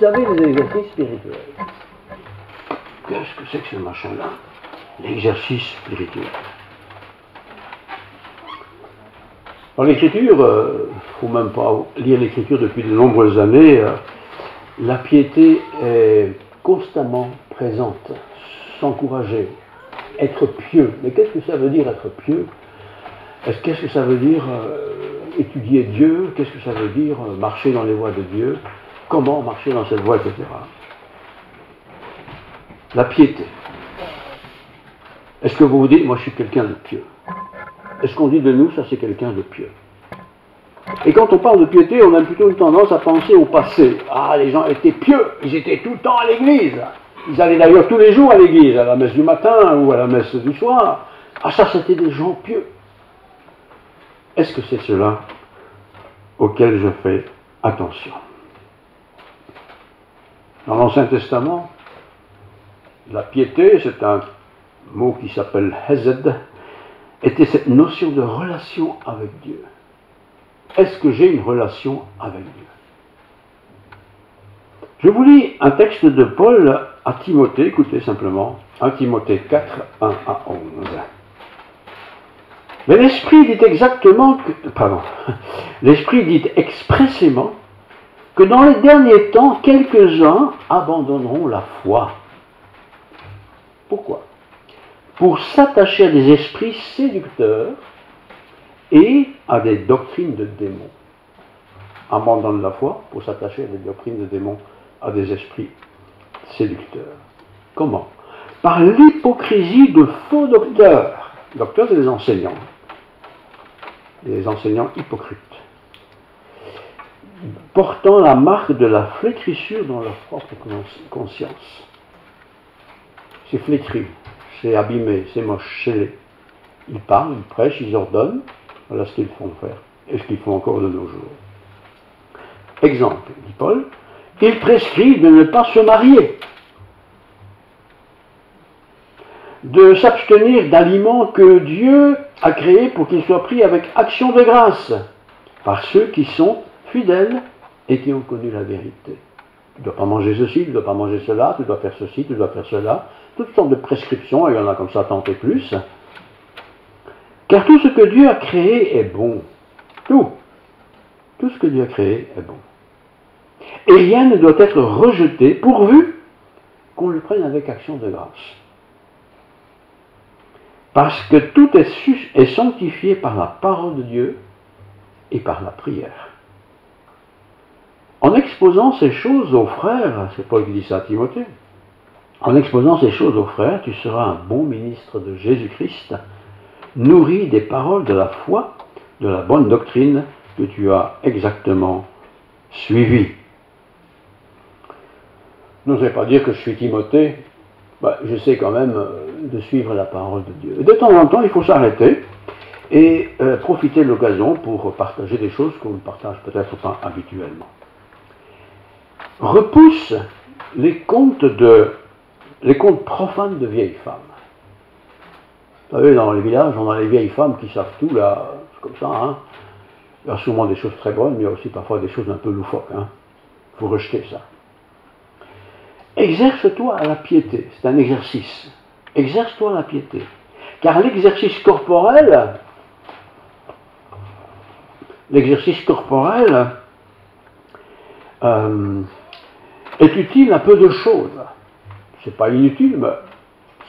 savez, les exercices spirituels. Qu'est-ce que c'est que ce machin-là? L'exercice spirituel. Dans l'Écriture, il ne faut même pas lire l'Écriture depuis de nombreuses années, la piété est constamment présente, s'encourager, être pieux. Mais qu'est-ce que ça veut dire être pieux? Qu'est-ce que ça veut dire étudier Dieu? Qu'est-ce que ça veut dire marcher dans les voies de Dieu? Comment marcher dans cette voie, etc. La piété. Est-ce que vous vous dites, moi je suis quelqu'un de pieux? Est-ce qu'on dit de nous, ça c'est quelqu'un de pieux? Et quand on parle de piété, on a plutôt une tendance à penser au passé. Ah, les gens étaient pieux, ils étaient tout le temps à l'église. Ils allaient d'ailleurs tous les jours à l'église, à la messe du matin ou à la messe du soir. Ah, ça c'était des gens pieux. Est-ce que c'est cela auquel je fais attention? Dans l'Ancien Testament, la piété, c'est un mot qui s'appelle hesed, était cette notion de relation avec Dieu. Est-ce que j'ai une relation avec Dieu? Je vous lis un texte de Paul à Timothée, écoutez simplement, 1 Timothée 4, 1 à 11. Mais l'Esprit dit l'Esprit dit expressément que dans les derniers temps, quelques-uns abandonneront la foi. Pourquoi? Pour s'attacher à des esprits séducteurs et à des doctrines de démons. Abandonnent la foi pour s'attacher à des doctrines de démons, à des esprits séducteurs. Comment? Par l'hypocrisie de faux docteurs. Docteurs, c'est des enseignants hypocrites, portant la marque de la flétrissure dans leur propre conscience. C'est flétri, c'est abîmé, c'est moche, c'est laid. Ils parlent, ils prêchent, ils ordonnent, voilà ce qu'ils font faire, et ce qu'ils font encore de nos jours. Exemple, dit Paul, ils prescrivent de ne pas se marier, de s'abstenir d'aliments que Dieu a créés pour qu'ils soient pris avec action de grâce par ceux qui sont fidèles et qui ont connu la vérité. Tu ne dois pas manger ceci, tu ne dois pas manger cela, tu dois faire ceci, tu dois faire cela. Toutes sortes de prescriptions, et il y en a comme ça tant et plus. Car tout ce que Dieu a créé est bon. Tout ce que Dieu a créé est bon. Et rien ne doit être rejeté pourvu qu'on le prenne avec action de grâce. Parce que tout est sanctifié par la parole de Dieu et par la prière. En exposant ces choses aux frères, c'est Paul qui dit ça à Timothée, en exposant ces choses aux frères, tu seras un bon ministre de Jésus-Christ, nourri des paroles de la foi, de la bonne doctrine que tu as exactement suivie. Je n'oserais pas dire que je suis Timothée, j'essaie quand même de suivre la parole de Dieu. Et de temps en temps, il faut s'arrêter et profiter de l'occasion pour partager des choses qu'on ne partage peut-être pas habituellement. Repousse les contes profanes de vieilles femmes. Vous savez, dans les villages, on a les vieilles femmes qui savent tout, là, c'est comme ça, hein. Il y a souvent des choses très bonnes, mais il y a aussi parfois des choses un peu loufoques, hein. Il faut rejeter ça. Exerce-toi à la piété, c'est un exercice. Exerce-toi à la piété. Car l'exercice corporel est utile à peu de choses. C'est pas inutile, mais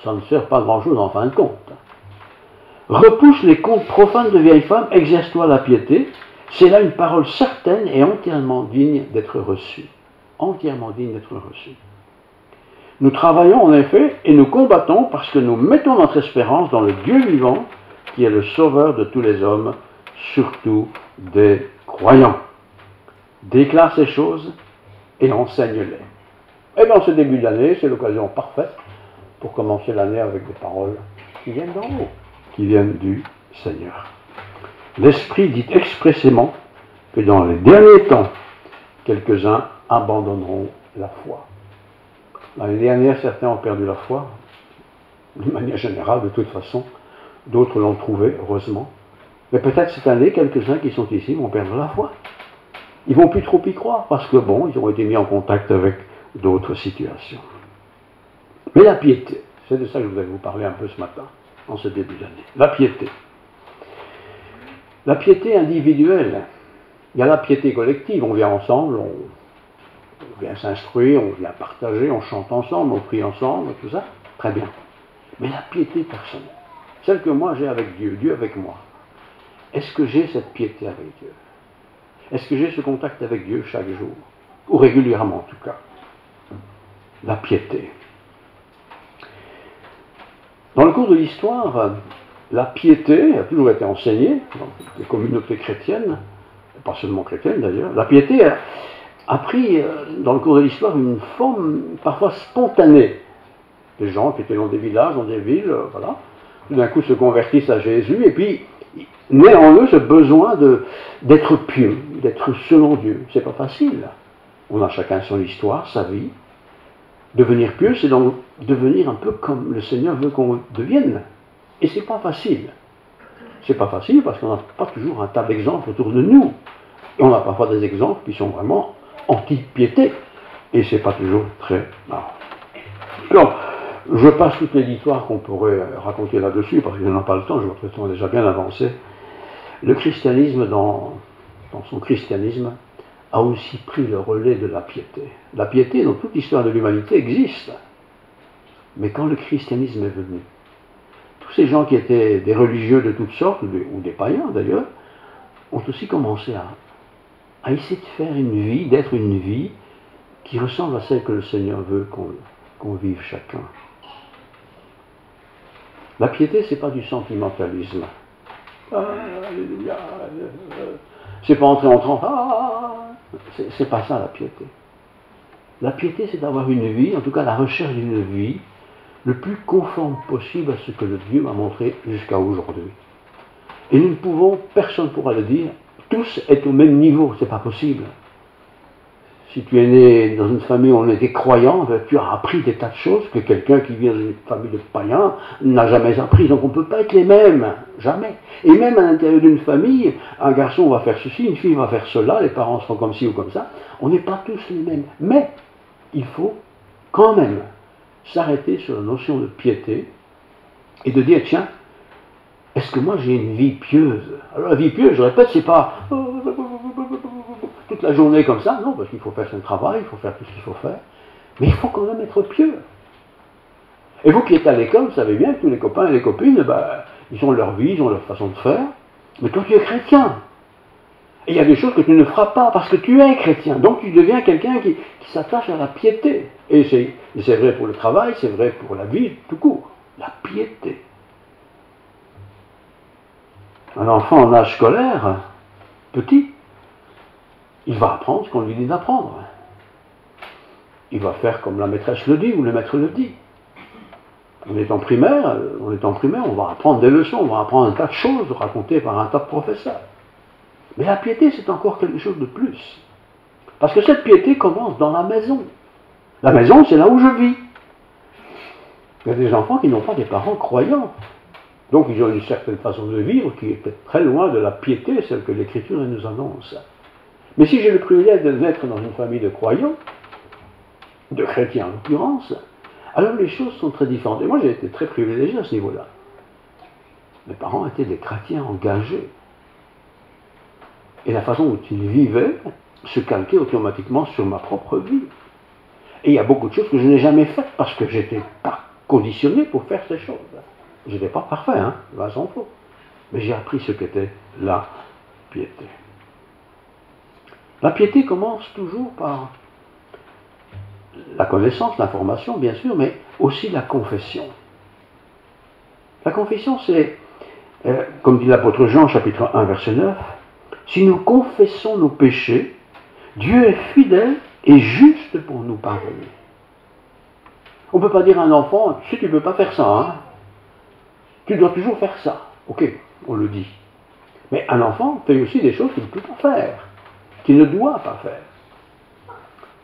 ça ne sert pas grand-chose en fin de compte. Repousse les contes profanes de vieilles femmes, exerce-toi à la piété. C'est là une parole certaine et entièrement digne d'être reçue. Entièrement digne d'être reçue. Nous travaillons en effet et nous combattons parce que nous mettons notre espérance dans le Dieu vivant qui est le sauveur de tous les hommes, surtout des croyants. Déclare ces choses et enseigne-les. Et dans ce début d'année, c'est l'occasion parfaite pour commencer l'année avec des paroles qui viennent d'en haut, qui viennent du Seigneur. L'Esprit dit expressément que dans les derniers temps, quelques-uns abandonneront la foi. L'année dernière, certains ont perdu la foi, de manière générale, de toute façon. D'autres l'ont trouvé, heureusement. Mais peut-être cette année, quelques-uns qui sont ici vont perdre la foi. Ils ne vont plus trop y croire parce que, bon, ils ont été mis en contact avec d'autres situations. Mais la piété, c'est de ça que je voulais vous parler un peu ce matin, en ce début d'année. La piété. La piété individuelle. Il y a la piété collective, on vient ensemble, on vient s'instruire, on vient partager, on chante ensemble, on prie ensemble, tout ça, très bien. Mais la piété personnelle, celle que moi j'ai avec Dieu, Dieu avec moi, est-ce que j'ai cette piété avec Dieu? Est-ce que j'ai ce contact avec Dieu chaque jour? Ou régulièrement en tout cas? La piété. Dans le cours de l'histoire, la piété a toujours été enseignée dans les communautés chrétiennes, pas seulement chrétiennes d'ailleurs. La piété a pris dans le cours de l'histoire une forme parfois spontanée. Des gens qui étaient dans des villages, dans des villes, voilà, tout d'un coup se convertissent à Jésus et puis naît en eux ce besoin d'être pieux, d'être selon Dieu. C'est pas facile. On a chacun son histoire, sa vie. Devenir pieux, c'est donc devenir un peu comme le Seigneur veut qu'on devienne. Et c'est pas facile. C'est pas facile parce qu'on n'a pas toujours un tas d'exemples autour de nous. Et on a parfois des exemples qui sont vraiment anti-piété. Et c'est pas toujours très marrant. Donc, je passe toutes les histoires qu'on pourrait raconter là-dessus, parce que je n'en ai pas le temps, votre temps est déjà bien avancé. Le christianisme, dans son christianisme, a aussi pris le relais de la piété. La piété, dans toute l'histoire de l'humanité, existe. Mais quand le christianisme est venu, tous ces gens qui étaient des religieux de toutes sortes, ou des païens d'ailleurs, ont aussi commencé à essayer de faire une vie, d'être une vie qui ressemble à celle que le Seigneur veut qu'on vive chacun. La piété, ce n'est pas du sentimentalisme. C'est pas entrer en transe. C'est pas ça la piété. La piété, c'est d'avoir une vie, en tout cas la recherche d'une vie, le plus conforme possible à ce que le Dieu m'a montré jusqu'à aujourd'hui. Et nous ne pouvons, personne ne pourra le dire, tous être au même niveau, c'est pas possible. Si tu es né dans une famille où on était croyant, tu as appris des tas de choses que quelqu'un qui vient d'une famille de païens n'a jamais appris. Donc on ne peut pas être les mêmes, jamais. Et même à l'intérieur d'une famille, un garçon va faire ceci, une fille va faire cela, les parents seront comme ci ou comme ça. On n'est pas tous les mêmes. Mais il faut quand même s'arrêter sur la notion de piété et de dire, tiens, est-ce que moi j'ai une vie pieuse? Alors la vie pieuse, je répète, c'est pas toute la journée comme ça, non, parce qu'il faut faire son travail, il faut faire tout ce qu'il faut faire, mais il faut quand même être pieux. Et vous qui êtes à l'école, vous savez bien que tous les copains et les copines, ils ont leur vie, ils ont leur façon de faire, mais toi tu es chrétien. Et il y a des choses que tu ne feras pas parce que tu es chrétien, donc tu deviens quelqu'un qui s'attache à la piété. Et c'est vrai pour le travail, c'est vrai pour la vie, tout court, la piété. Un enfant en âge scolaire, petit, il va apprendre ce qu'on lui dit d'apprendre. Il va faire comme la maîtresse le dit ou le maître le dit. On est en primaire, on va apprendre des leçons, on va apprendre un tas de choses racontées par un tas de professeurs. Mais la piété, c'est encore quelque chose de plus. Parce que cette piété commence dans la maison. La maison, c'est là où je vis. Il y a des enfants qui n'ont pas des parents croyants. Donc ils ont une certaine façon de vivre qui est peut-être très loin de la piété, celle que l'Écriture nous annonce. Mais si j'ai le privilège de naître dans une famille de croyants, de chrétiens en l'occurrence, alors les choses sont très différentes. Et moi j'ai été très privilégié à ce niveau-là. Mes parents étaient des chrétiens engagés. Et la façon dont ils vivaient se calquait automatiquement sur ma propre vie. Et il y a beaucoup de choses que je n'ai jamais faites parce que je n'étais pas conditionné pour faire ces choses. Je n'étais pas parfait, là s'en faut. Mais j'ai appris ce qu'était la piété. La piété commence toujours par la connaissance, l'information, bien sûr, mais aussi la confession. La confession, c'est, comme dit l'apôtre Jean, chapitre 1, verset 9, « Si nous confessons nos péchés, Dieu est fidèle et juste pour nous pardonner. » On ne peut pas dire à un enfant, « Tu sais, tu ne peux pas faire ça, tu dois toujours faire ça. » Ok, on le dit. Mais un enfant fait aussi des choses qu'il ne peut pas faire, qu'il ne doit pas faire.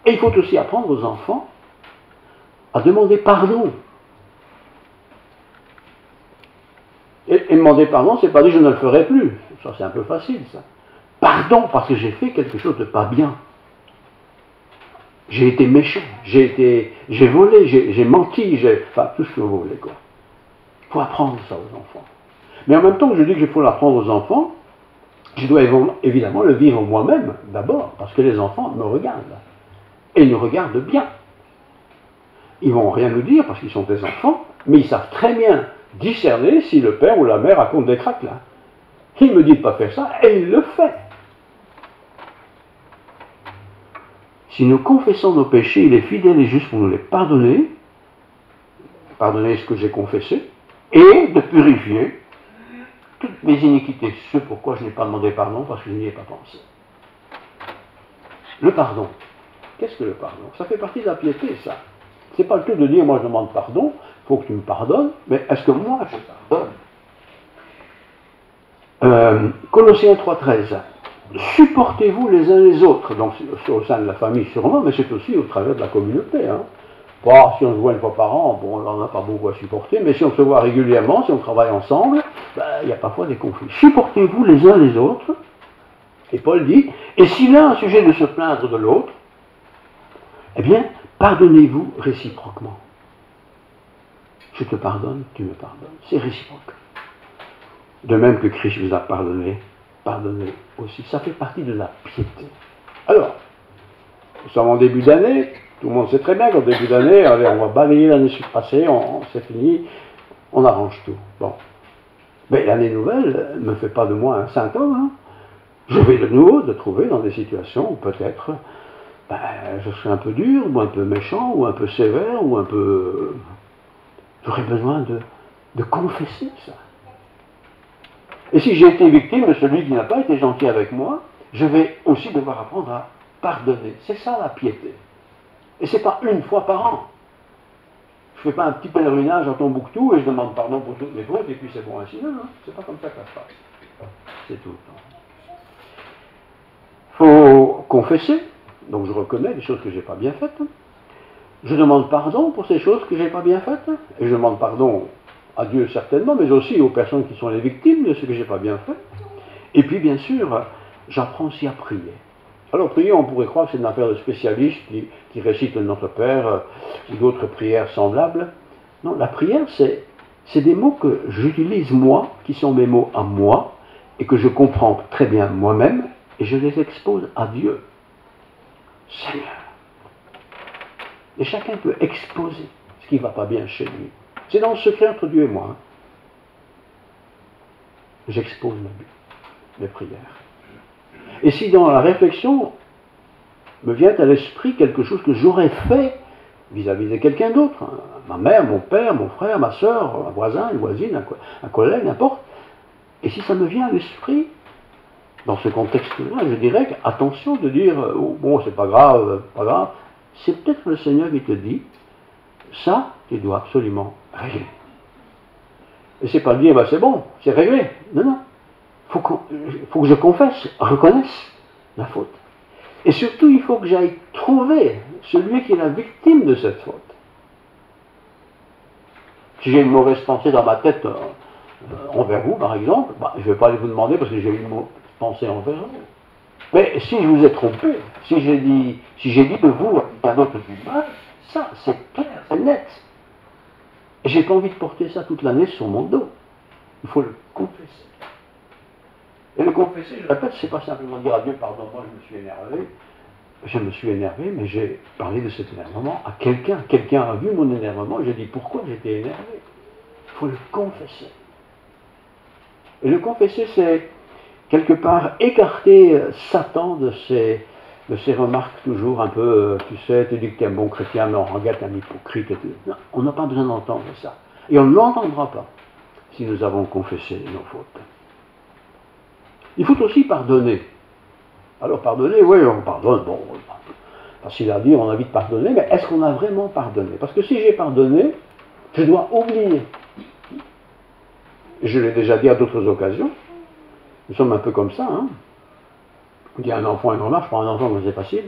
Et il faut aussi apprendre aux enfants à demander pardon. Et demander pardon, c'est pas dire je ne le ferai plus. Ça, c'est un peu facile, ça. pardon parce que j'ai fait quelque chose de pas bien. J'ai été méchant, j'ai volé, j'ai menti, enfin tout ce que vous voulez, quoi. Il faut apprendre ça aux enfants. Mais en même temps que je dis qu'il faut l'apprendre aux enfants, je dois évidemment le vivre moi-même, d'abord, parce que les enfants me regardent. Et ils nous regardent bien. Ils vont rien nous dire parce qu'ils sont des enfants, mais ils savent très bien discerner si le père ou la mère raconte des craquelins. Il me dit de ne pas faire ça, et il le fait. Si nous confessons nos péchés, il est fidèle et juste pour nous les pardonner ce que j'ai confessé, et de purifier toutes mes iniquités, ce pourquoi je n'ai pas demandé pardon, parce que je n'y ai pas pensé. Le pardon. Qu'est-ce que le pardon? Ça fait partie de la piété, ça. C'est pas le tout de dire, moi je demande pardon, il faut que tu me pardonnes, mais est-ce que moi je pardonne? Colossiens 3,13. Supportez-vous les uns les autres, donc au sein de la famille sûrement, mais c'est aussi au travers de la communauté. Hein. Bon, si on se voit une fois par an, bon, on n'en a pas beaucoup à supporter, mais si on se voit régulièrement, si on travaille ensemble, il y a parfois des conflits. Supportez-vous les uns les autres, et Paul dit, et s'il a un sujet de se plaindre de l'autre, eh bien, pardonnez-vous réciproquement. Je te pardonne, tu me pardonnes. C'est réciproque. De même que Christ vous a pardonné, pardonnez aussi. Ça fait partie de la piété. Alors, nous sommes en début d'année, tout le monde sait très bien qu'en début d'année, on va balayer l'année passée, c'est fini, on arrange tout. Bon. Mais l'année nouvelle ne me fait pas de moi un saint homme. Hein. Je vais de nouveau te trouver dans des situations où peut-être je serai un peu dur, ou un peu méchant, ou un peu sévère, ou un peu... J'aurai besoin de confesser ça. Et si j'ai été victime de celui qui n'a pas été gentil avec moi, je vais aussi devoir apprendre à pardonner. C'est ça la piété. Et c'est pas une fois par an. Je ne fais pas un petit pèlerinage à Tombouctou et je demande pardon pour toutes mes fautes et puis c'est bon ainsi. Non, non, c'est pas comme ça que ça se passe. C'est tout le temps. Il faut confesser. Donc je reconnais les choses que je n'ai pas bien faites. Je demande pardon pour ces choses que je n'ai pas bien faites. Et je demande pardon à Dieu certainement, mais aussi aux personnes qui sont les victimes de ce que je n'ai pas bien fait. Et puis bien sûr, j'apprends aussi à prier. Alors prier, on pourrait croire que c'est une affaire de spécialistes qui récitent le Notre Père ou d'autres prières semblables. Non, la prière, c'est des mots que j'utilise moi, qui sont mes mots à moi, et que je comprends très bien moi-même, et je les expose à Dieu. Seigneur. Et chacun peut exposer ce qui ne va pas bien chez lui. C'est dans le secret entre Dieu et moi. Hein. J'expose mes prières. Et si dans la réflexion me vient à l'esprit quelque chose que j'aurais fait vis-à-vis de quelqu'un d'autre, hein, ma mère, mon père, mon frère, ma soeur, un voisin, une voisine, un collègue, n'importe, et si ça me vient à l'esprit, dans ce contexte-là, je dirais attention de dire oh, bon, c'est pas grave, c'est peut-être le Seigneur qui te dit ça, tu dois absolument régler. Et c'est pas de dire c'est bon, c'est réglé. Non, non. Faut que je confesse, reconnaisse la faute. Et surtout, il faut que j'aille trouver celui qui est la victime de cette faute. Si j'ai une mauvaise pensée dans ma tête envers vous, par exemple, je ne vais pas aller vous demander parce que j'ai une mauvaise pensée envers vous. Mais si je vous ai trompé, si j'ai dit de vous un autre du mal, ça, c'est clair, c'est net. Et j'ai pas envie de porter ça toute l'année sur mon dos. Il faut le confesser. Et le confesser, je répète, c'est pas simplement dire à Dieu, pardonne-moi, je me suis énervé. Je me suis énervé, mais j'ai parlé de cet énervement à quelqu'un. Quelqu'un a vu mon énervement et j'ai dit pourquoi j'étais énervé. Il faut le confesser. Et le confesser, c'est quelque part écarter Satan de ses remarques toujours un peu, tu sais, tu dis que tu es un bon chrétien, mais on regarde un hypocrite. Et tout. Non, on n'a pas besoin d'entendre ça. Et on ne l'entendra pas si nous avons confessé nos fautes. Il faut aussi pardonner. Alors pardonner, oui, on pardonne, bon, facile à dire, on a envie de pardonner, mais est-ce qu'on a vraiment pardonné? Parce que si j'ai pardonné, je dois oublier. Je l'ai déjà dit à d'autres occasions, nous sommes un peu comme ça, hein. On dit à un enfant une remarque, je prends un enfant, mais c'est facile.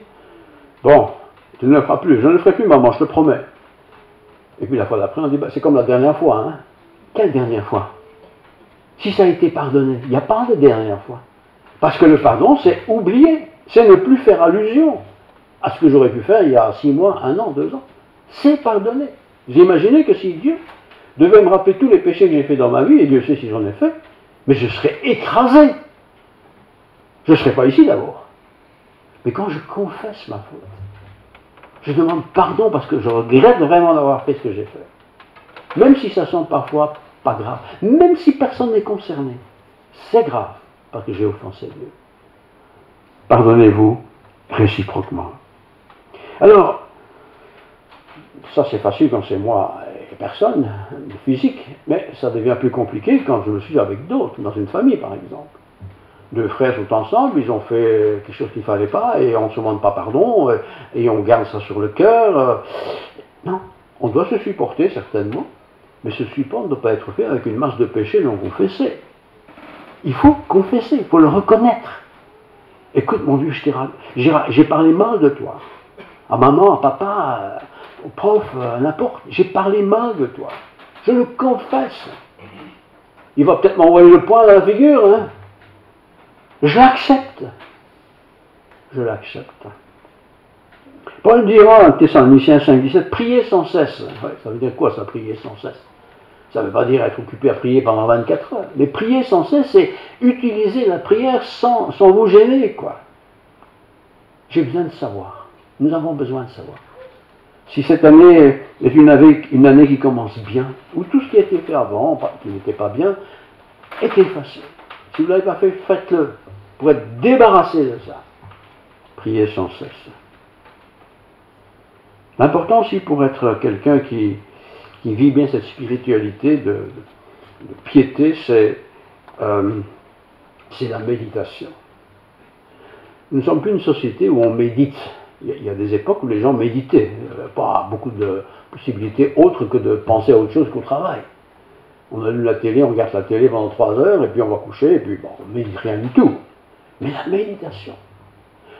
Bon, tu ne le feras plus, je ne le ferai plus, maman, je te promets. Et puis la fois d'après, on dit, c'est comme la dernière fois, hein. Quelle dernière fois? Si ça a été pardonné, il n'y a pas de dernière fois. Parce que le pardon, c'est oublier, c'est ne plus faire allusion à ce que j'aurais pu faire il y a 6 mois, 1 an, 2 ans. C'est pardonner. Vous imaginez que si Dieu devait me rappeler tous les péchés que j'ai faits dans ma vie, et Dieu sait si j'en ai fait, mais je serais écrasé. Je ne serais pas ici d'abord. Mais quand je confesse ma faute, je demande pardon parce que je regrette vraiment d'avoir fait ce que j'ai fait. Même si ça semble parfois pas grave, même si personne n'est concerné, c'est grave parce que j'ai offensé Dieu. Pardonnez-vous réciproquement. Alors, ça c'est facile quand c'est moi et personne, physique, mais ça devient plus compliqué quand je me suis avec d'autres, dans une famille par exemple. 2 frères sont ensemble, ils ont fait quelque chose qu'il ne fallait pas, et on ne se demande pas pardon, et on garde ça sur le cœur. Non, on doit se supporter certainement, mais ce support ne doit pas être fait avec une masse de péchés non confessés. Il faut confesser, il faut le reconnaître. Écoute mon Dieu, j'ai parlé mal de toi. À maman, à papa, au prof, à n'importe. J'ai parlé mal de toi. Je le confesse. Il va peut-être m'envoyer le poing dans la figure, hein. Je l'accepte. Je l'accepte. Paul dira en Thessaloniciens 5,17, priez sans cesse. Ouais, ça veut dire quoi ça, prier sans cesse? Ça ne veut pas dire être occupé à prier pendant 24 heures. Mais prier sans cesse, c'est utiliser la prière sans vous gêner, quoi. J'ai besoin de savoir. Nous avons besoin de savoir. Si cette année est une année qui commence bien, ou tout ce qui a été fait avant, qui n'était pas bien, est effacé. Si vous ne l'avez pas fait, faites-le. Pour être débarrassé de ça. Priez sans cesse. L'important aussi pour être quelqu'un qui vit bien cette spiritualité de piété, c'est la méditation. Nous ne sommes plus une société où on médite. Il y a des époques où les gens méditaient. Il n'y avait pas beaucoup de possibilités autres que de penser à autre chose qu'au travail. On allume la télé, on regarde la télé pendant 3 heures, et puis on va coucher, et puis bon, on ne médite rien du tout. Mais la méditation.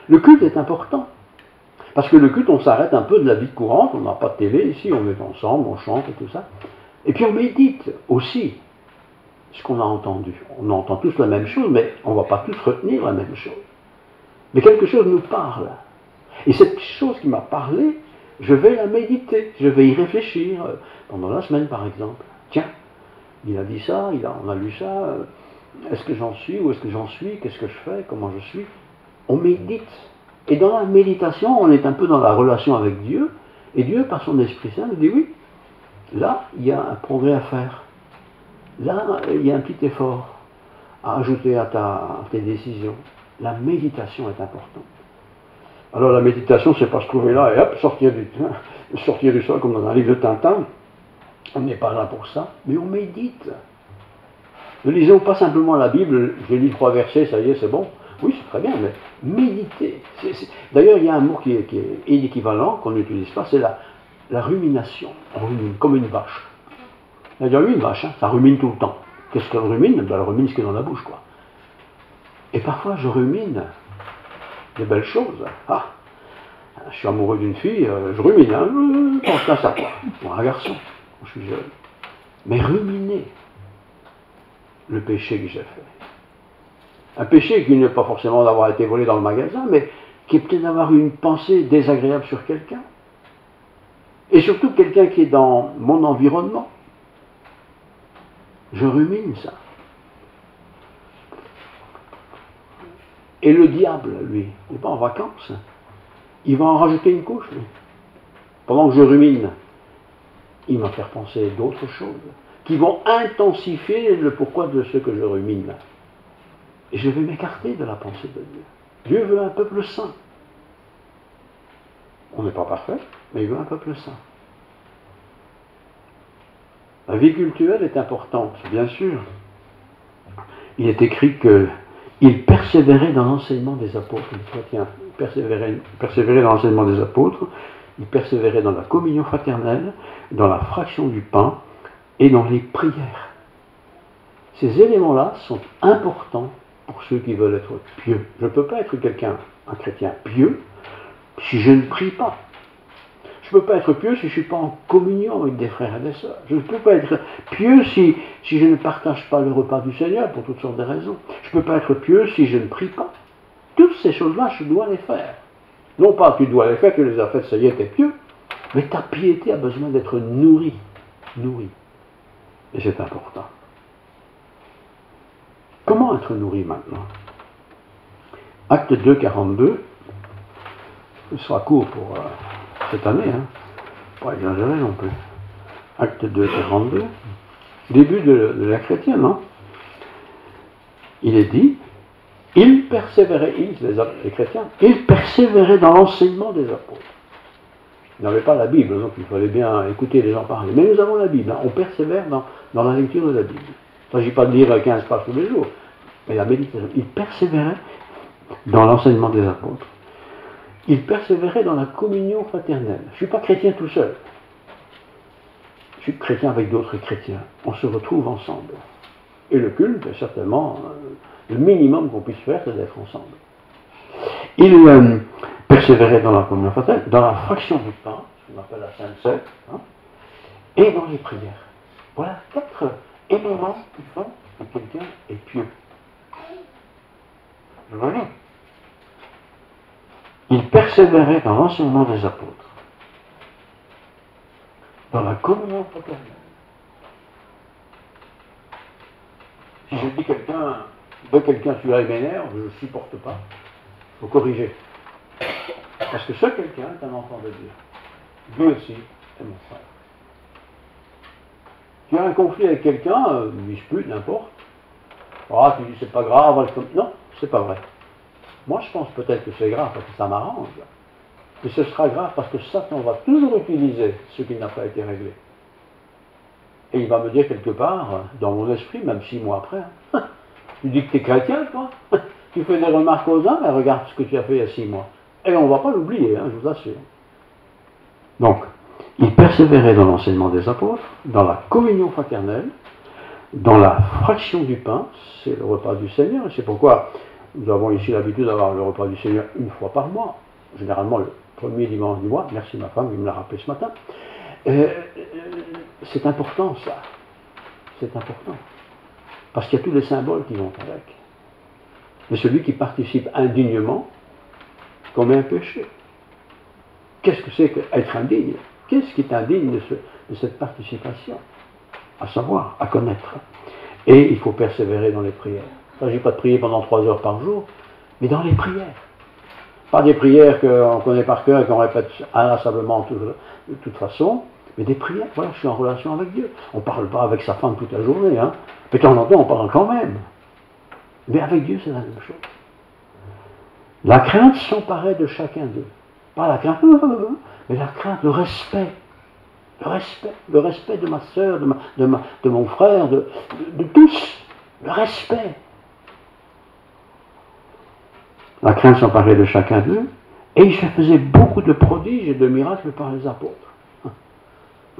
Le culte est important. Parce que le culte, on s'arrête un peu de la vie courante, on n'a pas de télé ici, on est ensemble, on chante et tout ça. Et puis on médite aussi ce qu'on a entendu. On entend tous la même chose, mais on ne va pas tous retenir la même chose. Mais quelque chose nous parle. Et cette chose qui m'a parlé, je vais la méditer, je vais y réfléchir pendant la semaine par exemple. Tiens, il a dit ça, on a lu ça, est-ce que j'en suis, où est-ce que j'en suis, qu'est-ce que je fais, comment je suis? On médite. Et dans la méditation, on est un peu dans la relation avec Dieu, et Dieu, par son Esprit Saint, nous dit oui, là, il y a un progrès à faire. Là, il y a un petit effort à ajouter à tes décisions. La méditation est importante. Alors la méditation, c'est pas se trouver là et hop, sortir du sol comme dans un livre de Tintin. On n'est pas là pour ça, mais on médite. Ne lisons pas simplement la Bible, j'ai lu 3 versets, ça y est, c'est bon. Oui, c'est très bien, mais méditer. D'ailleurs, il y a un mot qui est équivalent, qu'on n'utilise pas, c'est la rumination. On rumine comme une vache. Il y a une vache, hein, ça rumine tout le temps. Qu'est-ce qu'elle rumine? Ben, elle rumine ce qui est dans la bouche, quoi. Et parfois, je rumine des belles choses. Ah, je suis amoureux d'une fille, je rumine, hein, je pense à ça, quoi. Pour un garçon, quand je suis jeune. Mais ruminer le péché que j'ai fait. Un péché qui n'est pas forcément d'avoir été volé dans le magasin, mais qui est peut-être d'avoir eu une pensée désagréable sur quelqu'un. Et surtout quelqu'un qui est dans mon environnement. Je rumine ça. Et le diable, lui, il n'est pas en vacances. Il va en rajouter une couche, lui. Pendant que je rumine, il va faire penser d'autres choses qui vont intensifier le pourquoi de ce que je rumine. Et je vais m'écarter de la pensée de Dieu. Dieu veut un peuple saint. On n'est pas parfait, mais il veut un peuple saint. La vie cultuelle est importante, bien sûr. Il est écrit qu'il persévérait dans l'enseignement des apôtres. Les chrétiens persévéraient dans l'enseignement des apôtres, il persévérait dans la communion fraternelle, dans la fraction du pain et dans les prières. Ces éléments-là sont importants pour ceux qui veulent être pieux. Je ne peux pas être un chrétien pieux, si je ne prie pas. Je ne peux pas être pieux si je ne suis pas en communion avec des frères et des sœurs. Je ne peux pas être pieux si je ne partage pas le repas du Seigneur pour toutes sortes de raisons. Je ne peux pas être pieux si je ne prie pas. Toutes ces choses-là, je dois les faire. Non pas tu dois les faire, tu les as faites, ça y est, tu es pieux. Mais ta piété a besoin d'être nourrie. Nourrie. Et c'est important. Comment être nourri maintenant? Acte 2, 42. Ce sera court pour cette année, hein. Pas exagérer non plus. Acte 2, 42. Début de la chrétienne, hein. Il est dit, ils persévéraient, les chrétiens, ils persévéraient dans l'enseignement des apôtres. Ils n'avaient pas la Bible, donc il fallait bien écouter les gens parler. Mais nous avons la Bible, hein. On persévère dans la lecture de la Bible. Il ne s'agit pas de lire 15 pages tous les jours, mais la méditation. Ils persévéraient dans l'enseignement des apôtres. Ils persévéraient dans la communion fraternelle. Je ne suis pas chrétien tout seul. Je suis chrétien avec d'autres chrétiens. On se retrouve ensemble. Et le culte, certainement, le minimum qu'on puisse faire, c'est d'être ensemble. Ils persévéraient dans la communion fraternelle, dans la fraction du pain, ce qu'on appelle la Sainte Seine, hein, et dans les prières. Voilà 4 éléments qui font que quelqu'un est pieux. Je vous lis. Ils persévéraient dans l'enseignement des apôtres, dans la communion fraternelle. Si je dis de quelqu'un celui-là il m'énerve, je ne supporte pas, il faut corriger. Parce que ce quelqu'un est un enfant de Dieu. Dieu aussi est mon frère. Tu as un conflit avec quelqu'un, dispute, n'importe. Ah, tu dis c'est pas grave, non, c'est pas vrai. Moi, je pense peut-être que c'est grave parce que ça m'arrange. Mais ce sera grave parce que Satan va toujours utiliser ce qui n'a pas été réglé. Et il va me dire quelque part, dans mon esprit, même 6 mois après, tu dis que tu es chrétien, toi. Tu fais des remarques aux uns, mais regarde ce que tu as fait il y a 6 mois. Et on ne va pas l'oublier, hein, je vous assure. Donc, ils persévéraient dans l'enseignement des apôtres, dans la communion fraternelle, dans la fraction du pain, c'est le repas du Seigneur, et c'est pourquoi nous avons ici l'habitude d'avoir le repas du Seigneur une fois par mois, généralement le premier dimanche du mois. Merci ma femme, il me l'a rappelé ce matin. C'est important ça, c'est important, parce qu'il y a tous les symboles qui vont avec. Mais celui qui participe indignement commet un péché. Qu'est-ce que c'est qu'être indigne? Qu'est-ce qui est indigne de cette participation? À savoir, à connaître. Et il faut persévérer dans les prières. Il ne s'agit pas de prier pendant 3 heures par jour, mais dans les prières. Pas des prières qu'on connaît par cœur et qu'on répète inlassablement de toute façon, mais des prières. Voilà, je suis en relation avec Dieu. On ne parle pas avec sa femme toute la journée, hein. Mais de temps en temps, on parle quand même. Mais avec Dieu, c'est la même chose. La crainte s'emparait de chacun d'eux. Pas la crainte, mais la crainte, le respect. Le respect de ma soeur, de mon frère, de tous. Le respect. La crainte s'emparait de chacun d'eux, et il se faisait beaucoup de prodiges et de miracles par les apôtres.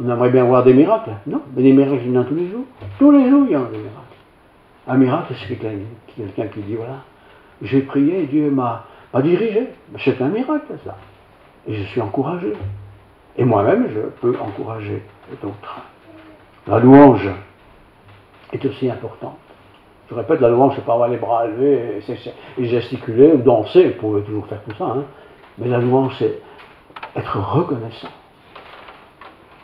On aimerait bien voir des miracles, non? Mais des miracles, il y en a tous les jours. Tous les jours, il y en a des miracles. Un miracle, c'est quelqu'un qui dit, voilà, j'ai prié et Dieu m'a dirigé. C'est un miracle, ça. Et je suis encouragé. Et moi-même, je peux encourager d'autres. La louange est aussi importante. Je répète, la louange, c'est pas avoir les bras élevés et gesticuler ou danser, vous pouvez toujours faire tout ça, hein. Mais la louange, c'est être reconnaissant.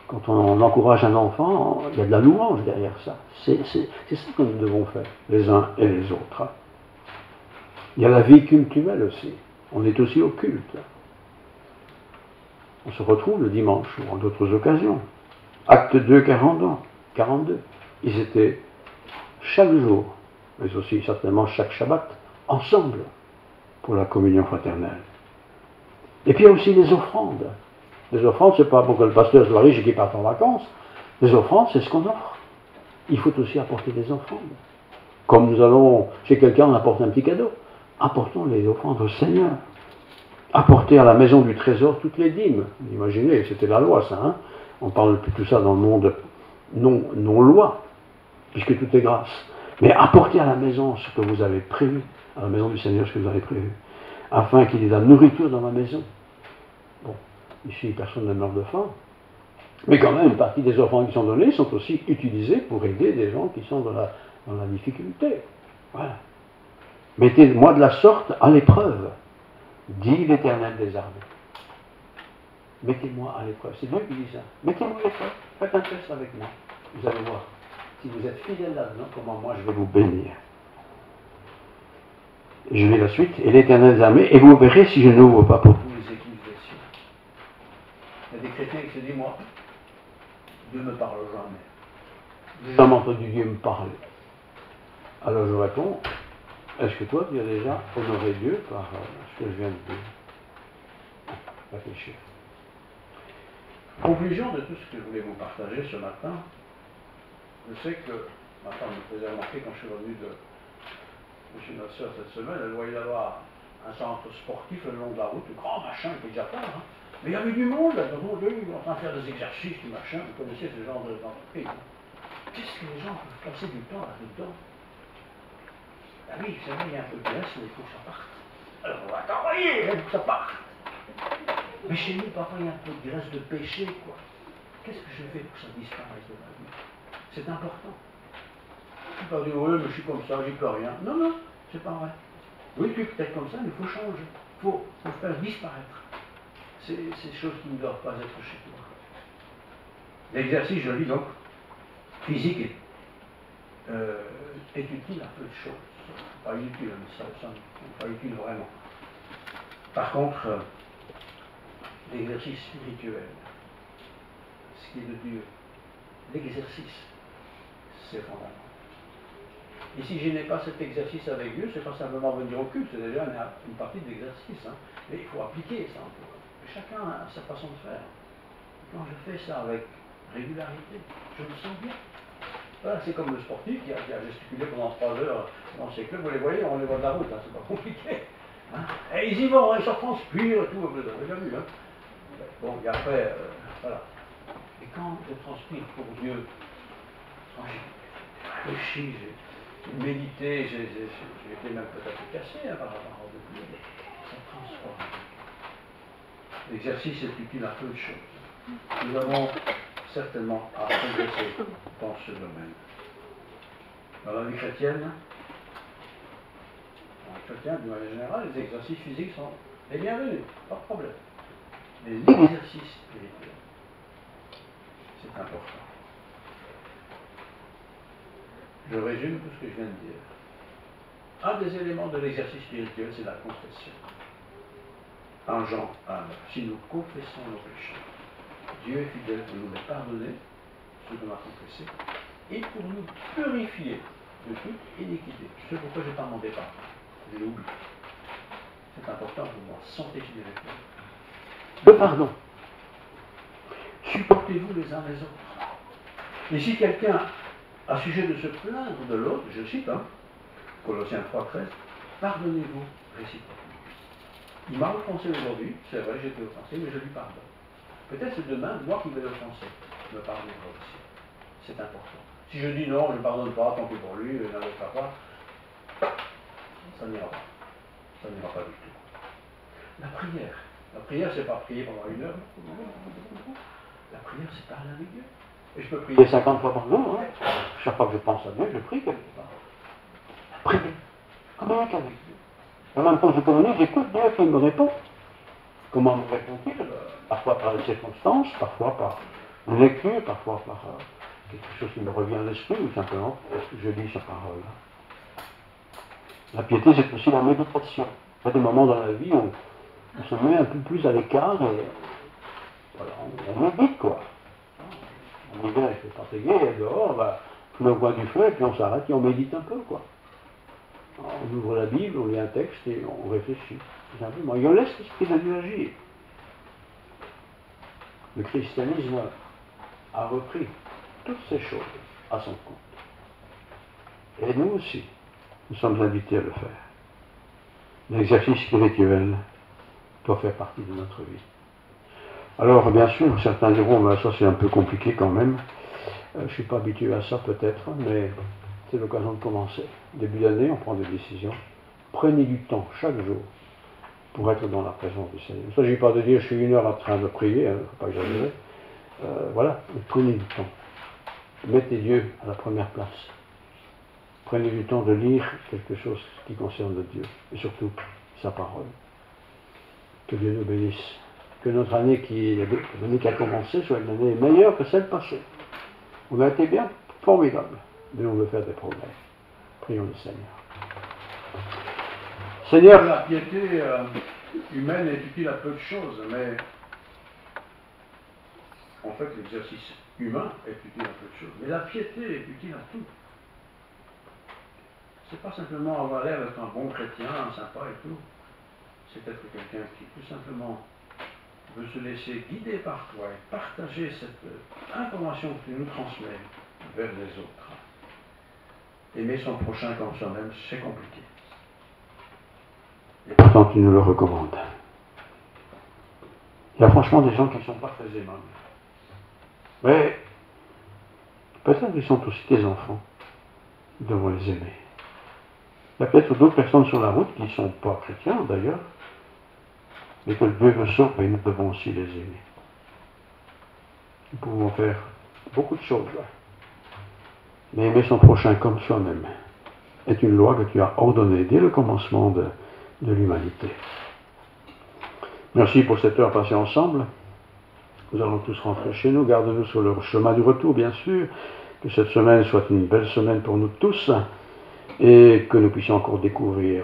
Quand on encourage un enfant, il y a de la louange derrière ça. C'est ça que nous devons faire, les uns et les autres. Il y a la vie cultuelle aussi. On est aussi au culte. On se retrouve le dimanche ou en d'autres occasions. Acte 2, 42. Ils étaient chaque jour, mais aussi certainement chaque Shabbat, ensemble pour la communion fraternelle. Et puis il y a aussi les offrandes. Les offrandes, ce n'est pas pour que le pasteur soit riche et qu'il parte en vacances. Les offrandes, c'est ce qu'on offre. Il faut aussi apporter des offrandes. Comme nous allons chez quelqu'un, on apporte un petit cadeau. Apportons les offrandes au Seigneur. Apporter à la maison du trésor toutes les dîmes. Imaginez, c'était la loi, ça. Hein, on parle plus de tout ça dans le monde non-loi, puisque tout est grâce. Mais apportez à la maison ce que vous avez prévu, à la maison du Seigneur ce que vous avez prévu, afin qu'il y ait de la nourriture dans ma maison. Bon, ici personne ne meurt de faim. Mais quand même, une partie des offrandes qui sont données sont aussi utilisées pour aider des gens qui sont dans la difficulté. Voilà. Mettez-moi de la sorte à l'épreuve, dit l'Éternel des armées. Mettez-moi à l'épreuve. C'est Dieu qui dit ça. Mettez-moi à l'épreuve. Faites un test avec moi. Vous allez voir. Si vous êtes fidèle là-dedans, comment moi je vais vous bénir. Je lis la suite. Et l'Éternel des armées, et vous verrez si je n'ouvre pas pour vous les écluses des cieux. Il y a des chrétiens qui se disent, moi, Dieu ne me parle jamais. J'ai jamais entendu Dieu me parler. Alors je réponds, est-ce que toi tu as déjà honoré Dieu par ce que je viens de dire? Réfléchir. Conclusion de tout ce que je voulais vous partager ce matin, je sais que ma femme me faisait remarquer quand je suis revenu de chez notre soeur cette semaine, elle voyait là-bas un centre sportif le long de la route, un grand machin qui est déjà plein, hein. Mais il y avait du monde là, devant eux, ils sont en train de faire des exercices, du machin, vous connaissez ce genre d'entreprise. Hein. Qu'est-ce que les gens peuvent passer du temps là-dedans? Ah oui, vous savez, il y a un peu de graisse, mais il faut que ça parte. Alors on va travailler, il faut que ça parte. Mais chez nous, parfois, il y a un peu de graisse de péché, quoi. Qu'est-ce que je fais pour que ça disparaisse de ma vie? C'est important. Tu peux pas dire, oui, mais je suis comme ça, j'y peux rien. Non, non, c'est pas vrai. Oui, tu es peut-être comme ça, mais il faut changer. Il faut faire disparaître ces choses qui ne doivent pas être chez toi. L'exercice, je dis donc, physique est utile à peu de choses. Pas inutile, mais ça pas utile vraiment. Par contre, l'exercice spirituel, ce qui est de Dieu, l'exercice, c'est fondamental. Et si je n'ai pas cet exercice avec Dieu, c'est pas simplement venir au culte, c'est déjà une partie de l'exercice. Hein. Mais il faut appliquer ça un peu. Chacun a sa façon de faire. Quand je fais ça avec régularité, je me sens bien. Voilà, c'est comme le sportif qui a gesticulé pendant 3 heures dans ses clubs. Vous les voyez, on les voit de la route, hein, c'est pas compliqué. Hein. Et ils y vont, ils se transpirent et tout, vous l'avez déjà vu. Hein. Bon, et après, voilà. Et quand je transpire pour Dieu, quand j'ai réfléchi, j'ai médité, j'ai été même peut-être cassé hein, par la parole de Dieu, ça transforme. L'exercice est utile à peu de choses. Nous avons certainement à progresser dans ce domaine. Dans la vie chrétienne, d'une manière générale, les exercices physiques sont les bienvenus, pas de problème. Mais l'exercice spirituel, c'est important. Je résume tout ce que je viens de dire. Un des éléments de l'exercice spirituel, c'est la confession. En Jean 1, si nous confessons nos péchés, Dieu est fidèle pour nous les pardonner, ce qu'on a confessé, et pour nous purifier de toute iniquité. C'est pourquoi je n'ai pas demandé pardon. Je l'ai oublié. C'est important pour moi. Sanctifiez avec moi. Le pardon. Supportez-vous les uns les autres. Et si quelqu'un a sujet de se plaindre de l'autre, je cite, hein, Colossiens 3,13, pardonnez-vous réciproquement. Il m'a offensé aujourd'hui, c'est vrai, j'ai été offensé, mais je lui pardonne. Peut-être c'est demain, moi qui vais l'offenser, je me pardonnerai aussi. C'est important. Si je dis non, je ne pardonne pas, tant pis pour lui, il n'en fera pas, ça n'ira pas. Ça n'ira pas du tout. La prière, c'est pas prier pendant 1 heure. La prière, c'est parler avec Dieu. Et je peux prier 50 fois par jour. Hein. Chaque fois que je pense à Dieu, je prie quelque part. Prier. Communiquer avec Dieu. En même temps que je communique, j'écoute Dieu qui me répond. Comment me répond-il? Parfois par les circonstances, parfois par une lecture, parfois par quelque chose qui me revient à l'esprit, ou simplement parce que je lis sa parole. La piété, c'est aussi la méditation. Il y a des moments dans la vie où on se met un peu plus à l'écart et voilà, on médite quoi. En hiver, il fait fatigué, et dehors, on va tout le coin du feu, et puis on s'arrête et on médite un peu quoi. On ouvre la Bible, on lit un texte et on réfléchit. Tout simplement. Et on laisse l'esprit de Dieu agir. Le christianisme a repris toutes ces choses à son compte. Et nous aussi, nous sommes invités à le faire. L'exercice spirituel doit faire partie de notre vie. Alors, bien sûr, certains diront, ben, ça c'est un peu compliqué quand même. Je ne suis pas habitué à ça peut-être, mais c'est l'occasion de commencer. Début d'année, on prend des décisions. Prenez du temps chaque jour pour être dans la présence du Seigneur. Il ne s'agit pas de dire je suis 1 heure en train de prier, il ne faut pas exagérer. Voilà, mais prenez du temps. Mettez Dieu à la première place. Prenez du temps de lire quelque chose qui concerne Dieu, et surtout sa parole. Que Dieu nous bénisse. Que notre année l'année qui a commencé soit une année meilleure que celle passée. On a été bien, formidable. Mais on veut faire des progrès. Prions le Seigneur. Seigneur, la piété humaine est utile à peu de choses, mais en fait l'exercice humain est utile à peu de choses. Mais la piété est utile à tout. C'est pas simplement avoir l'air d'être un bon chrétien, un sympa et tout. C'est être quelqu'un qui tout simplement veut se laisser guider par toi et partager cette information que tu nous transmets vers les autres. Aimer son prochain comme soi-même, c'est compliqué. Et pourtant tu nous le recommandes. Il y a franchement des gens qui ne sont pas très aimables. Mais peut-être qu'ils sont aussi tes enfants. Nous devons les aimer. Il y a peut-être d'autres personnes sur la route qui ne sont pas chrétiens d'ailleurs, mais que Dieu me sauve et nous devons aussi les aimer. Nous pouvons faire beaucoup de choses là. Mais aimer son prochain comme soi-même est une loi que tu as ordonnée dès le commencement de l'humanité. Merci pour cette heure passée ensemble. Nous allons tous rentrer chez nous. Garde-nous sur le chemin du retour, bien sûr. Que cette semaine soit une belle semaine pour nous tous et que nous puissions encore découvrir